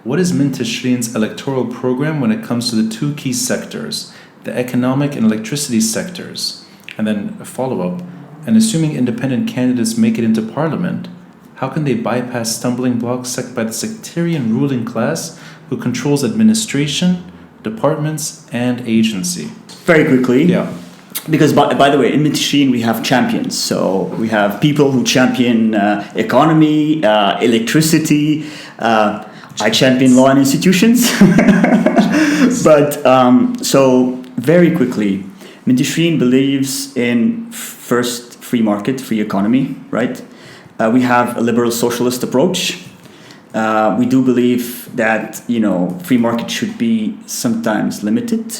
What is Minteshreen's electoral program when it comes to the two key sectors, the economic and electricity sectors? And then a follow-up, and assuming independent candidates make it into parliament, how can they bypass stumbling blocks set by the sectarian ruling class who controls administration, departments, and agency? Very quickly. Yeah. Because, by the way, in Minteshreen we have champions. So we have people who champion economy, electricity. I champion law and institutions. But, so very quickly, Minteshreen believes in first free market, free economy, right? We have a liberal socialist approach. We do believe that, free market should be sometimes limited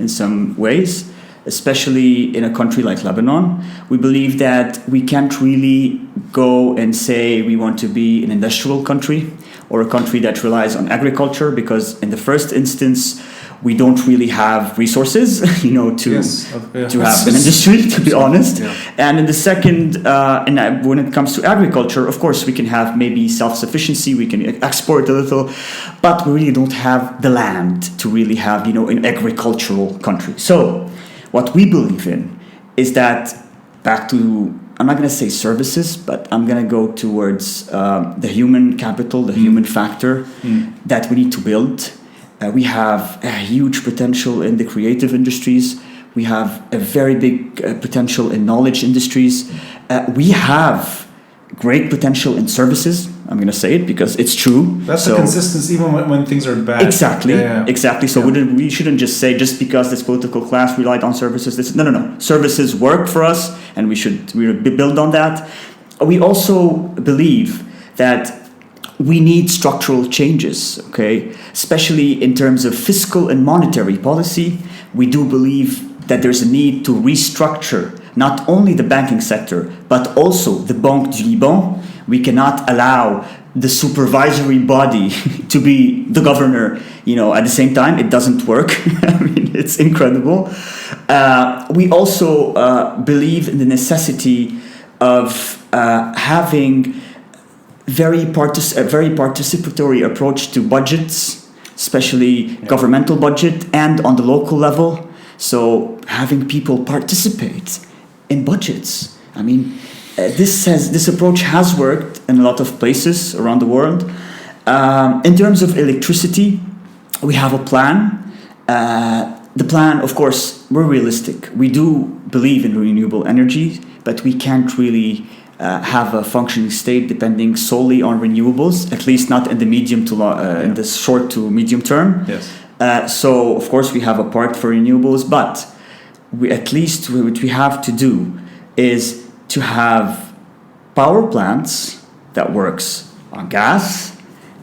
in some ways, especially in a country like Lebanon. We believe that we can't really go and say we want to be an industrial country or a country that relies on agriculture, because in the first instance, we don't really have resources, to have an industry, to be honest. Yeah. And in the second, when it comes to agriculture, of course, we can have maybe self-sufficiency, we can export a little, but we really don't have the land to really have, an agricultural country. So what we believe in is that, back to, I'm not going to say services, but I'm going to go towards the human capital, the human factor that we need to build. We have a huge potential in the creative industries. We have a very big potential in knowledge industries. We have great potential in services. I'm going to say it because it's true. That's the consistency even when things are bad. Exactly, exactly. So we shouldn't just say just because this political class relied on services. No. Services work for us, and we build on that. We also believe that we need structural changes, okay? Especially in terms of fiscal and monetary policy. We do believe that there's a need to restructure not only the banking sector, but also the Banque du Liban. We cannot allow the supervisory body to be the governor, at the same time. It doesn't work. I mean, it's incredible. We also believe in the necessity of having a very participatory approach to budgets, especially governmental budget and on the local level. So having people participate in budgets. I mean, this approach has worked in a lot of places around the world. In terms of electricity, we have a plan. The plan, of course, we're realistic. We do believe in renewable energy, but we can't really have a functioning state depending solely on renewables, at least not in the in the short to medium term. Yes. So, of course, we have a part for renewables, but what we have to do is to have power plants that works on gas,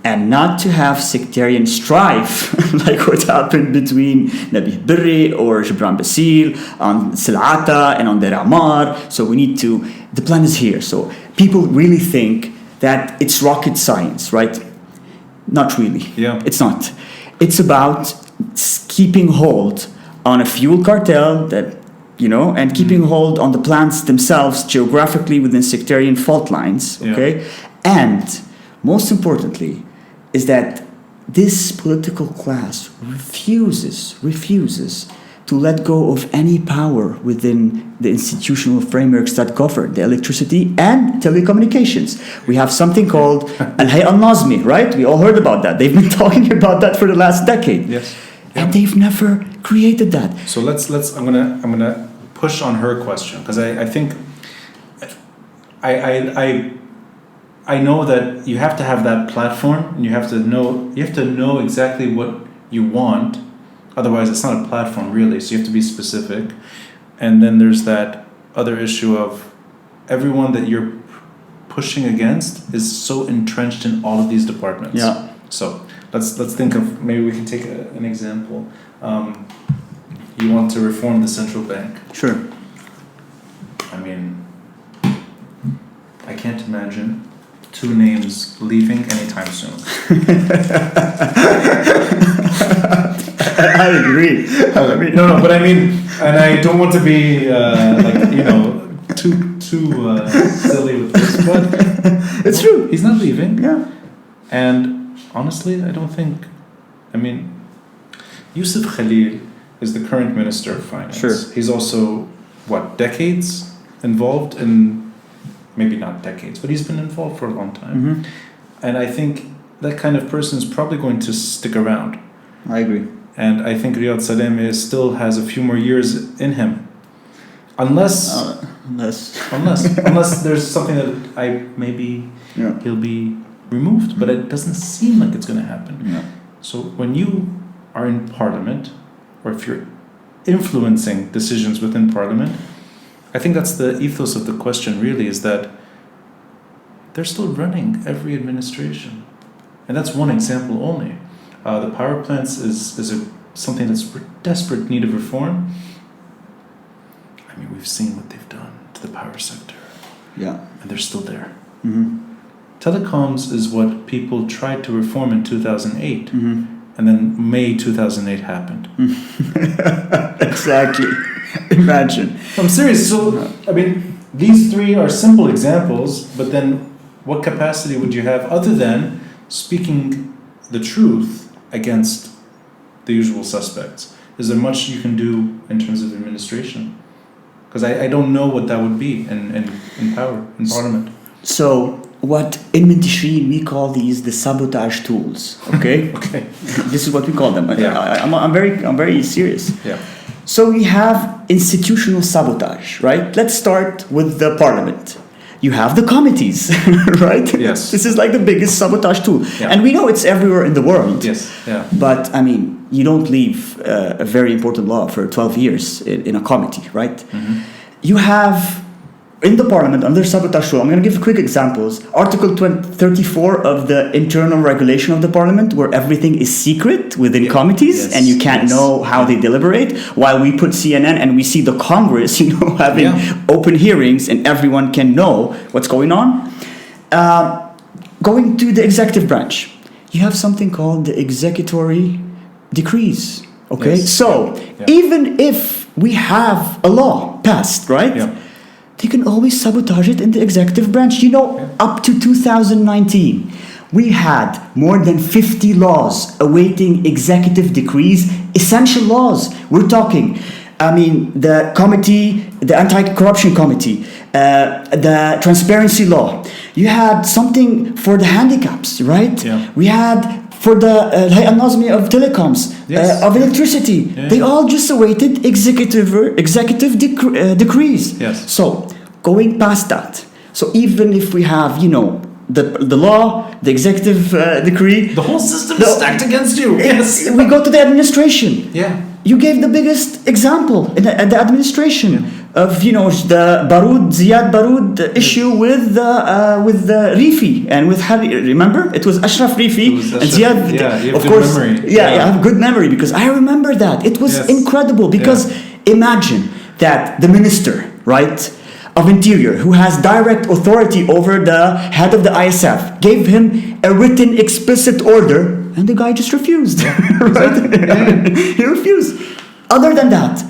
and not to have sectarian strife like what happened between Nabih Berri or Gibran Bassil on Silata and on Deir Ammar. So the plan is here. So people really think that it's rocket science, right? Not really. Yeah. It's not. It's about keeping hold on a fuel cartel that, and keeping hold on the plants themselves geographically within sectarian fault lines, okay? Yeah. And most importantly, is that this political class refuses to let go of any power within the institutional frameworks that govern the electricity and telecommunications. We have something called Al-Hay'a Al-Nazmi, right? We all heard about that. They've been talking about that for the last decade. Yes. And they've never created that. So I'm gonna push on her question, because I think I know that you have to have that platform, and you have to know exactly what you want. Otherwise, it's not a platform really. So you have to be specific. And then there's that other issue of everyone that you're pushing against is so entrenched in all of these departments. Yeah. So let's think of, maybe we can take an example. You want to reform the central bank. Sure. I mean, I can't imagine two names leaving anytime soon. I agree. No, but I mean, and I don't want to be too silly with this, but it's true. He's not leaving. Yeah. And honestly, I don't think. I mean, Yusuf Khalil is the current Minister of Finance. Sure. He's also, decades involved in, maybe not decades, but he's been involved for a long time. Mm-hmm. And I think that kind of person is probably going to stick around. I agree. And I think Riyad Salameh still has a few more years in him. Unless there's something that he'll be removed, but it doesn't seem like it's going to happen. Yeah. So when you are in Parliament, or if you're influencing decisions within Parliament, I think that's the ethos of the question really, is that they're still running every administration. And that's one example only. The power plants is something that's in desperate need of reform. I mean, we've seen what they've done to the power sector. Yeah. And they're still there. Mm-hmm. Telecoms is what people tried to reform in 2008. Mm-hmm. And then May 2008 happened. Exactly. Imagine. I'm serious. So, I mean, these three are simple examples, but then what capacity would you have other than speaking the truth against the usual suspects? Is there much you can do in terms of administration? Because I don't know what that would be in power, in Parliament. So, what in Minteshreen we call these the sabotage tools. Okay. Okay. This is what we call them. Yeah. I'm very serious. Yeah. So we have institutional sabotage, right? Let's start with the Parliament. You have the committees, right? Yes. This is like the biggest sabotage tool. Yeah. And we know it's everywhere in the world. Yes. Yeah. But, I mean, you don't leave a very important law for 12 years in a committee, right? Mm-hmm. You have, in the Parliament, under sabotage tool, I'm going to give quick examples. Article 34 of the internal regulation of the Parliament, where everything is secret within committees, and you can't know how they deliberate, while we put CNN and we see the Congress, having open hearings, and everyone can know what's going on. Going to the executive branch, you have something called the executory decrees. Okay, so even if we have a law passed, right? Yeah. They can always sabotage it in the executive branch. Up to 2019, we had more than 50 laws awaiting executive decrees, essential laws. We're talking, the committee, the anti-corruption committee, the transparency law. You had something for the handicaps, right? Yeah. We had for the Hay'a Nazmi of telecoms, of electricity. Yeah. They all just awaited executive decrees. Yes. So, going past that, so even if we have, the law, the executive decree, The whole system is stacked against you. Yes. we go to the administration. Yeah. You gave the biggest example in the administration of the Ziyad Baroud issue with the Rifi and with Harry. Remember, it was Ashraf Rifi and Ziyad. Yeah, you have of good course. memory. I have good memory because I remember that. It was incredible because imagine that the minister, right, of Interior, who has direct authority over the head of the ISF, gave him a written explicit order, and the guy just refused. Right? He refused. Other than that,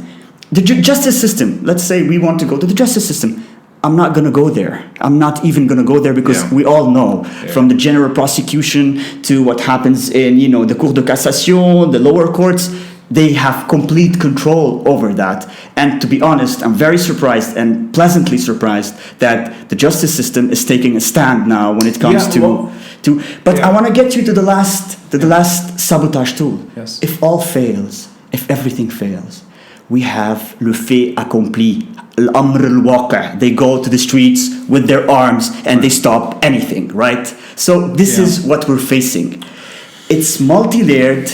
the justice system, let's say we want to go to the justice system. I'm not going to go there. I'm not even going to go there because we all know from the general prosecution to what happens in, the Cour de Cassation, the lower courts, they have complete control over that. And to be honest, I'm very surprised and pleasantly surprised that the justice system is taking a stand now when it comes But I want to get you to the last sabotage tool. Yes. If all fails, if everything fails, we have le fait accompli, l'amr al-waqi'. They go to the streets with their arms and they stop anything, right? So this is what we're facing. It's multi-layered,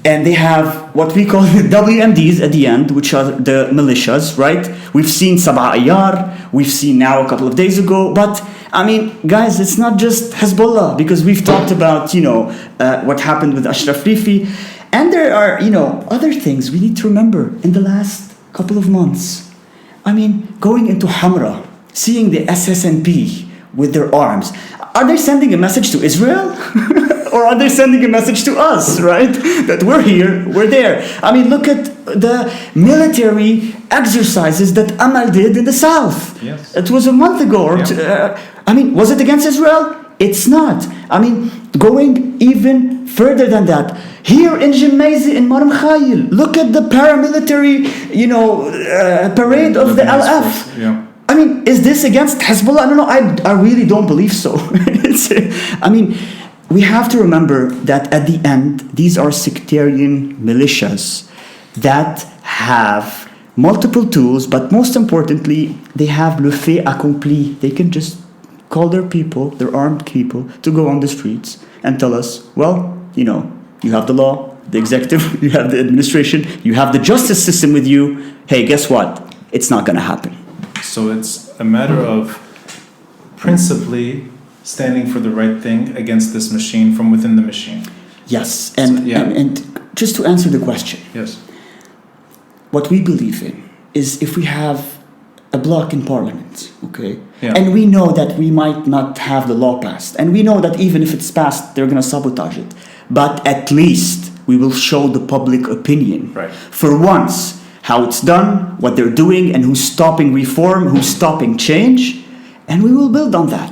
and they have what we call the WMDs at the end, which are the militias, right? We've seen Sab'a Ayyar, we've seen now a couple of days ago, but guys, it's not just Hezbollah, because we've talked about, what happened with Ashraf Rifi. And there are, other things we need to remember in the last couple of months. Going into Hamra, seeing the SSNP with their arms. Are they sending a message to Israel? Or are they sending a message to us, right? That we're here, we're there. Look at the military exercises that Amal did in the south. Yes. It was a month ago. Was it against Israel? It's not. going even further than that. Here in Jemaizi, in Mar Mikhail, look at the paramilitary, parade of the LF. Yeah. I mean, is this against Hezbollah? I don't know. I really don't believe so. We have to remember that at the end, these are sectarian militias that have multiple tools, but most importantly, they have le fait accompli. They can just call their people, their armed people, to go on the streets and tell us, well, you have the law, the executive, you have the administration, you have the justice system with you. Hey, guess what? It's not going to happen. So it's a matter of principally standing for the right thing against this machine from within the machine. Yes, and just to answer the question. Yes. What we believe in is if we have a block in parliament, okay? Yeah. And we know that we might not have the law passed. And we know that even if it's passed, they're going to sabotage it. But at least we will show the public opinion. Right. For once, how it's done, what they're doing, and who's stopping reform, who's stopping change. And we will build on that.